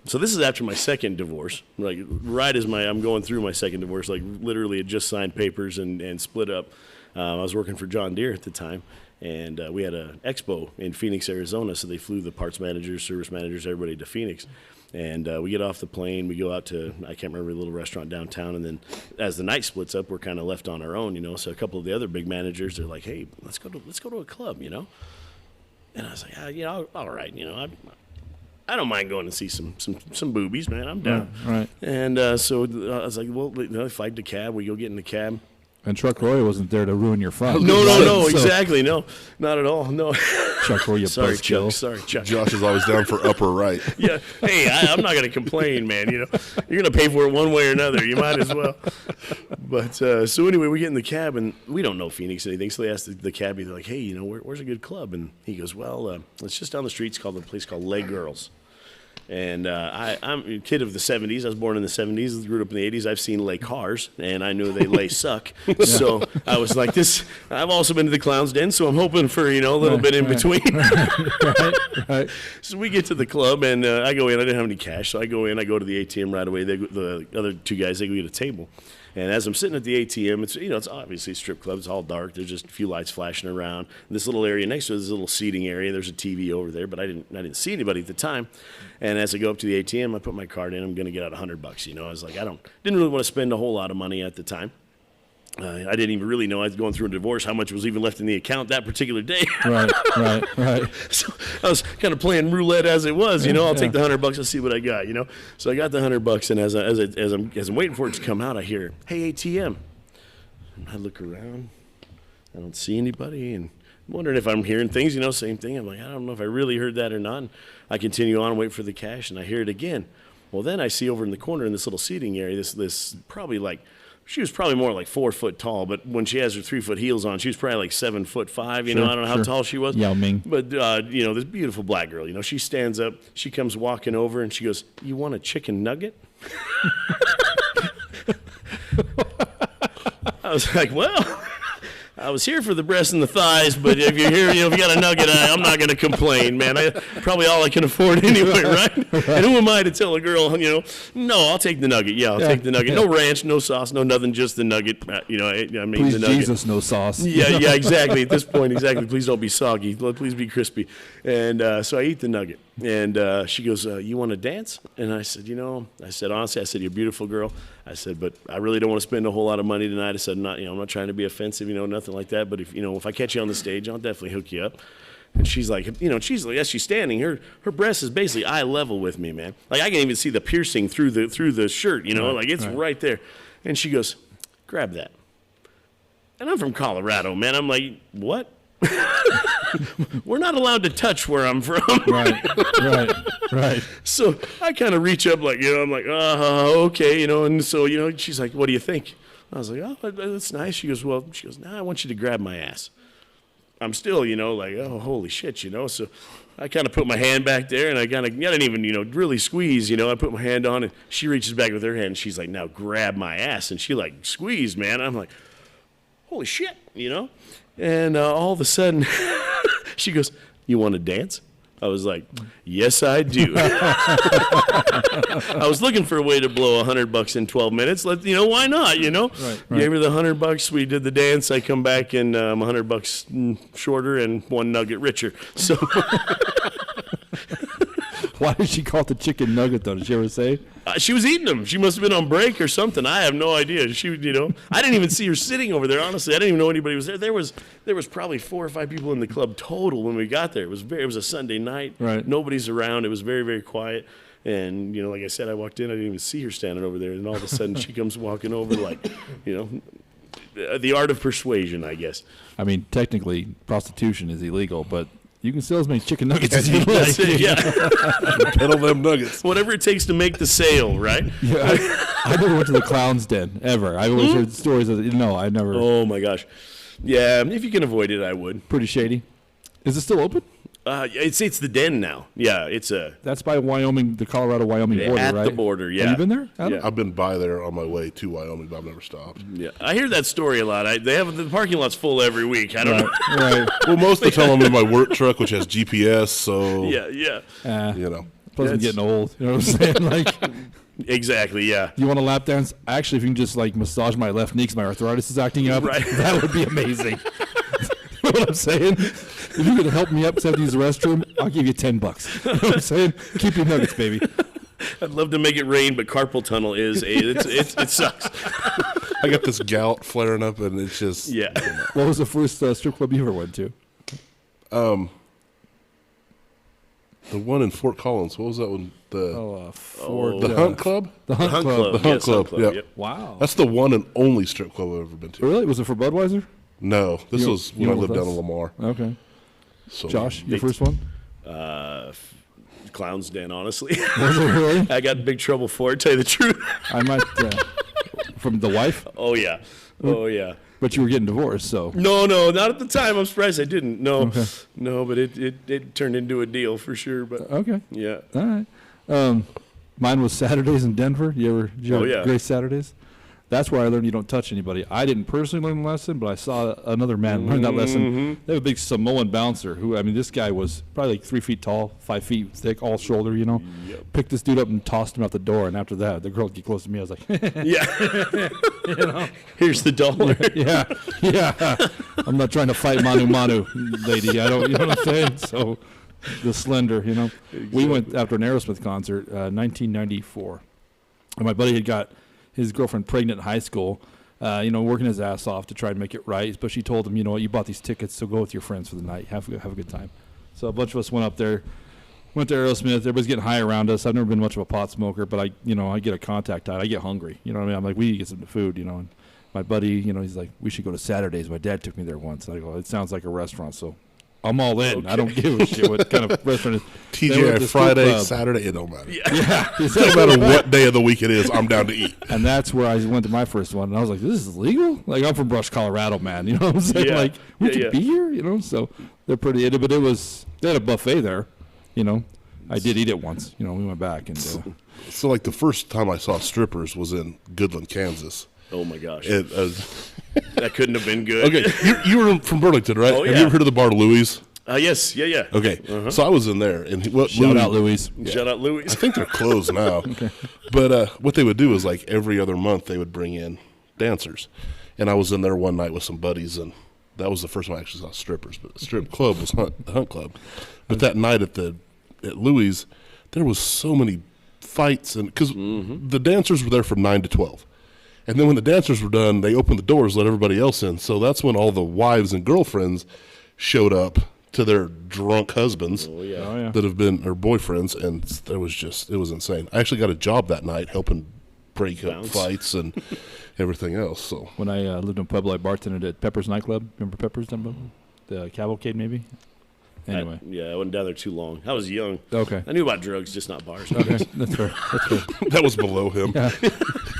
So this is after my second divorce. Like right as I'm going through my second divorce, like literally had just signed papers and split up. I was working for John Deere at the time, and we had an expo in Phoenix, Arizona. So they flew the parts managers, service managers, everybody to Phoenix. And we get off the plane, we go out to, I can't remember, a little restaurant downtown, and then as the night splits up, we're kind of left on our own, you know. So a couple of the other big managers, they're like, "Hey, let's go to a club," you know. And I was like, "You know, all right, you know, I don't mind going to see some boobies, man. I'm down." Right. And so I was like, "Well, I fight the cab. We go get in the cab." And Truck Roy wasn't there to ruin your fun. No, exactly. No, not at all. No. Chuck Roy, you Sorry, buzzkill. Sorry, Chuck. Josh is always down for upper right. Yeah. Hey, I'm not going to complain, man. You know, you're going to pay for it one way or another. You might as well. But so anyway, we get in the cab, and we don't know Phoenix anything. So they asked the cabbie, they're like, "Hey, you know, where's a good club?" And he goes, "Well, it's just down the street. It's called a place called Les Girls." And I'm a kid of the 70s. I was born in the 70s, grew up in the 80s. I've seen lay cars, and I knew they suck. So I was like, this. I've also been to the Clown's Den, so I'm hoping for, a little bit in between. Right. So we get to the club, and I go in. I didn't have any cash, so I go in. I go to the ATM right away. The other two guys, they go get a table. And as I'm sitting at the ATM, it's obviously a strip club. It's all dark. There's just a few lights flashing around. This little area next to it is a little seating area. There's a TV over there, but I didn't see anybody at the time. And as I go up to the ATM, I put my card in. I'm going to get out $100. I was like, didn't really want to spend a whole lot of money at the time. I didn't even really know I was going through a divorce, how much was even left in the account that particular day. Right. So I was kind of playing roulette as it was, I'll take the $100, I'll see what I got, So I got the $100, and as I'm waiting for it to come out, I hear, "Hey, ATM." And I look around, I don't see anybody, and I'm wondering if I'm hearing things, same thing. I'm like, I don't know if I really heard that or not. And I continue on and wait for the cash, and I hear it again. Well, then I see over in the corner in this little seating area, this probably like, she was probably more like 4 foot tall, but when she has her 3 foot heels on, she was probably like 7'5". I don't know how tall she was. Yao Ming. But this beautiful black girl, she stands up, she comes walking over, and she goes, "You want a chicken nugget?" I was like, well, I was here for the breasts and the thighs, but if you're here, if you got a nugget, I'm not going to complain, man. Probably all I can afford anyway, right? And who am I to tell a girl, no, I'll take the nugget. Yeah, I'll take the nugget. No ranch, no sauce, no nothing, just the nugget. I mean, please, the nugget. Jesus, no sauce. Yeah, exactly. At this point, exactly. Please don't be soggy. Please be crispy. And so I eat the nugget. And she goes, "You want to dance?" And I said, honestly, "You're a beautiful girl." I said, "But I really don't want to spend a whole lot of money tonight." I said, I'm not trying to be offensive, nothing like that. But if I catch you on the stage, I'll definitely hook you up. And she's like, as she's standing, her breast is basically eye level with me, man. Like I can even see the piercing through the shirt, like it's right there. And she goes, "Grab that." And I'm from Colorado, man. I'm like, what? We're not allowed to touch where I'm from. Right. So I kind of reach up like, I'm like, okay, and so, she's like, "What do you think?" I was like, "Oh, that's nice." She goes, "Nah, I want you to grab my ass." I'm still, like, oh, holy shit, So I kind of put my hand back there, and I didn't even, really squeeze, I put my hand on, and she reaches back with her hand, and she's like, "Now grab my ass," and she like squeezed, man. I'm like, holy shit, And all of a sudden, she goes, "You want to dance?" I was like, "Yes, I do." I was looking for a way to blow $100 in 12 minutes. Why not? Right. Gave her the $100. We did the dance. I come back and $100 shorter and one nugget richer. So, why did she call it the chicken nugget though? Did she ever say? She was eating them. She must have been on break or something. I have no idea. She, I didn't even see her sitting over there. Honestly, I didn't even know anybody was there. There was probably 4 or 5 people in the club total when we got there. It was a Sunday night. Right. Nobody's around. It was very, very quiet. And like I said, I walked in. I didn't even see her standing over there. And all of a sudden, she comes walking over like, the art of persuasion, I guess. I mean, technically, prostitution is illegal, but you can sell as many chicken nuggets as you like. That's it, yeah. Peddle them nuggets. Whatever it takes to make the sale, right? Yeah, I never went to the Clown's Den, ever. I always heard stories of it. No, I never. Oh, my gosh. Yeah, if you can avoid it, I would. Pretty shady. Is it still open? It's the Den now. Yeah, it's a. That's by Wyoming, the Colorado-Wyoming border, at right? the border, yeah. Have you been there, Adam? Yeah. I've been by there on my way to Wyoming, but I've never stopped. Yeah, I hear that story a lot. They have the parking lot's full every week. I don't know. Right. Well, most of the time I'm in my work truck, which has GPS, so Yeah. Plus, I'm getting old. You know what I'm saying? Like. Exactly, yeah. You want a lap dance? Actually, if you can just massage my left knee because my arthritis is acting up, right. That would be amazing. You know what I'm saying? If you could help me up to use the restroom, I'll give you $10. You know what I'm saying? Keep your nuggets, baby. I'd love to make it rain, but carpal tunnel it sucks. I got this gout flaring up, and it's just What was the first strip club you ever went to? The one in Fort Collins. What was that one? The Hunt Club. The Hunt Club. The Hunt Club. Yeah. Yep. Wow. That's the one and only strip club I've ever been to. Really? Was it for Budweiser? No, this was when I lived down in Lamar. Okay. So Josh, your first one? Clown's Den, honestly. Was it really? I got in big trouble for it, tell you the truth. I might. From the wife? Oh, yeah. But you were getting divorced, so. No, not at the time. I'm surprised I didn't. No, but it turned into a deal for sure. But okay. Yeah. All right. Mine was Saturdays in Denver. Did you have Grace Saturdays? That's where I learned you don't touch anybody. I didn't personally learn the lesson, but I saw another man learn that lesson. They have a big Samoan bouncer who, I mean, this guy was probably like 3 feet tall, 5 feet thick, all shoulder, you know. Yep. Picked this dude up and tossed him out the door. And after that, the girl would get close to me. I was like, yeah. You know? Here's the dollar. Yeah. I'm not trying to fight manu, lady. I don't, you know what I'm saying? So the slender, you know. Exactly. We went after an Aerosmith concert, 1994. And my buddy had got his girlfriend pregnant in high school, working his ass off to try and make it right. But she told him, you know what, you bought these tickets, so go with your friends for the night. Have a good time. So a bunch of us went up there, went to Aerosmith. Everybody's getting high around us. I've never been much of a pot smoker, but I get a contact high. I get hungry. You know what I mean? I'm like, we need to get some food, you know. And my buddy, he's like, we should go to Saturdays. My dad took me there once. And I go, it sounds like a restaurant, so I'm all in. Okay. I don't give a shit what kind of restaurant it is. TGI Friday, Saturday, it don't matter. Yeah. It doesn't matter what day of the week it is, I'm down to eat. And that's where I went to my first one. And I was like, this is legal? Like, I'm from Brush, Colorado, man. You know what I'm saying? Yeah. Like, we could be here, you know? So they're pretty into it. But they had a buffet there, you know. I did eat it once. You know, we went back. And So, like, the first time I saw strippers was in Goodland, Kansas. Oh, my gosh. That couldn't have been good. Okay, you were from Burlington, right? Oh, yeah. Have you ever heard of the bar Louis? Yes, yeah. Okay, so I was in there. And Shout out Louis. Yeah. Shout out Louis. I think they're closed now. Okay. But what they would do is, like, every other month they would bring in dancers. And I was in there one night with some buddies, and that was the first time I actually saw strippers. But the strip club was the Hunt Club. But that night at Louis, there was so many fights, and because the dancers were there from 9 to 12. And then when the dancers were done, they opened the doors, let everybody else in. So that's when all the wives and girlfriends showed up to their drunk husbands that have been, or boyfriends, and it was insane. I actually got a job that night helping break up fights and everything else. So when I lived in Pueblo, I bartended at Pepper's nightclub. Remember Pepper's down below? The Cavalcade, maybe? Anyway. I wasn't down there too long. I was young. Okay. I knew about drugs, just not bars. Okay, that's fair. That was below him. Yeah.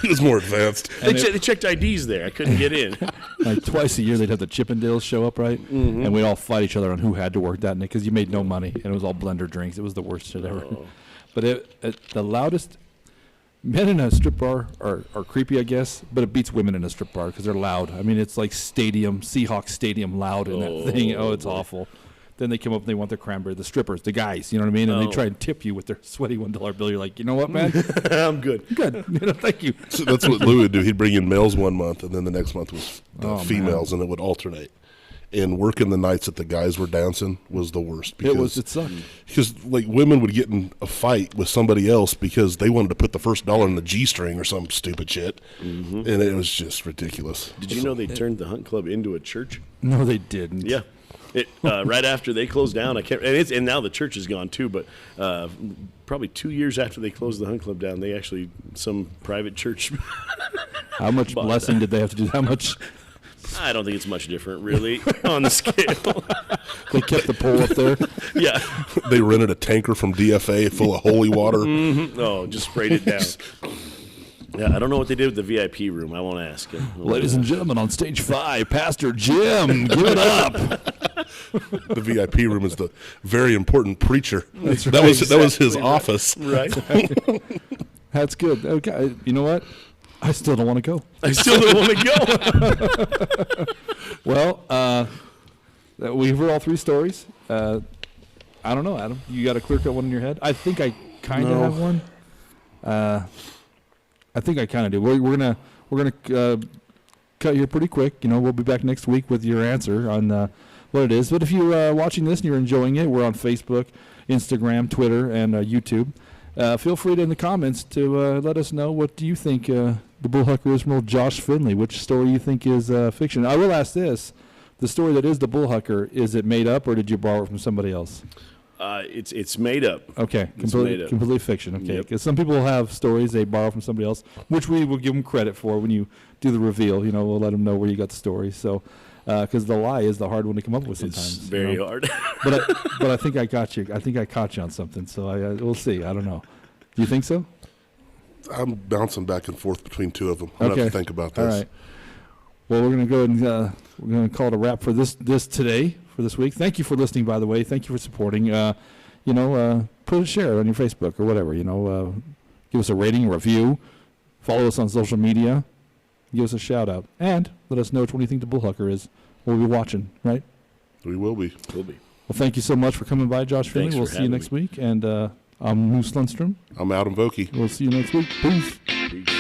He was more advanced. They checked IDs there. I couldn't get in. Like twice a year, they'd have the Chippendales show up, right? Mm-hmm. And we'd all fight each other on who had to work that night because you made no money, and it was all blender drinks. It was the worst shit ever. But the loudest men in a strip bar are creepy, I guess, but it beats women in a strip bar because they're loud. I mean, it's like Seahawks Stadium loud in that thing. Oh, it's awful. Then they come up and they want their cranberry, the strippers, the guys, you know what I mean? And they try and tip you with their sweaty $1 bill. You're like, you know what, man? I'm good. Good. Thank you. So that's what Lou would do. He'd bring in males one month, and then the next month was females, and it would alternate. And working the nights that the guys were dancing was the worst. It sucked. Because, like, women would get in a fight with somebody else because they wanted to put the first dollar in the G-string or some stupid shit. Mm-hmm. And it was just ridiculous. Did you know they turned the Hunt Club into a church? No, they didn't. Yeah. Right after they closed down, and now the church is gone too. But probably 2 years after they closed the Hunt Club down, they actually some private church. How much blessing did they have to do? How much? I don't think it's much different, really, on the scale. They kept the pole up there. Yeah, they rented a tanker from DFA full of holy water. Mm-hmm. Oh, just sprayed it down. Yeah, I don't know what they did with the VIP room. I won't ask. Ladies and gentlemen, on stage 5, Pastor Jim, give it up. The VIP room is the very important preacher. That's right. That was his office. Right. That's good. Okay, you know what? I still don't want to go. I still don't want to go. Well, we've heard all 3 stories. I don't know, Adam. You got a clear-cut one in your head? I think I kind of have one. I think I kind of do. We're gonna cut here pretty quick. You know, we'll be back next week with your answer on what it is. But if you're watching this and you're enjoying it, we're on Facebook, Instagram, Twitter, and YouTube. Feel free to in the comments to let us know what do you think the Bullhucker is from old Josh Finley. Which story you think is fiction? I will ask this: the story that is the Bullhucker, is it made up or did you borrow it from somebody else? It's made up. Okay, completely fiction. Okay, because some people have stories they borrow from somebody else, which we will give them credit for when you do the reveal. You know, we'll let them know where you got the story. So, because the lie is the hard one to come up with sometimes. It's very hard. But I think I got you. I think I caught you on something. So we'll see. I don't know. Do you think so? I'm bouncing back and forth between 2 of them. I'm gonna have to think about this. All right. Well, we're gonna go and we're gonna call it a wrap for this today. For this week. Thank you for listening, by the way. Thank you for supporting. share it on your Facebook or whatever. Give us a rating, review, follow us on social media, give us a shout out, and let us know what you think the Bullhucker is. We'll be watching, right? We will be. We'll be. Well, thank you so much for coming by, Josh Finley. We'll see you next week. And I'm Moose Lundstrom. I'm Adam Vokey. We'll see you next week. Peace. Peace.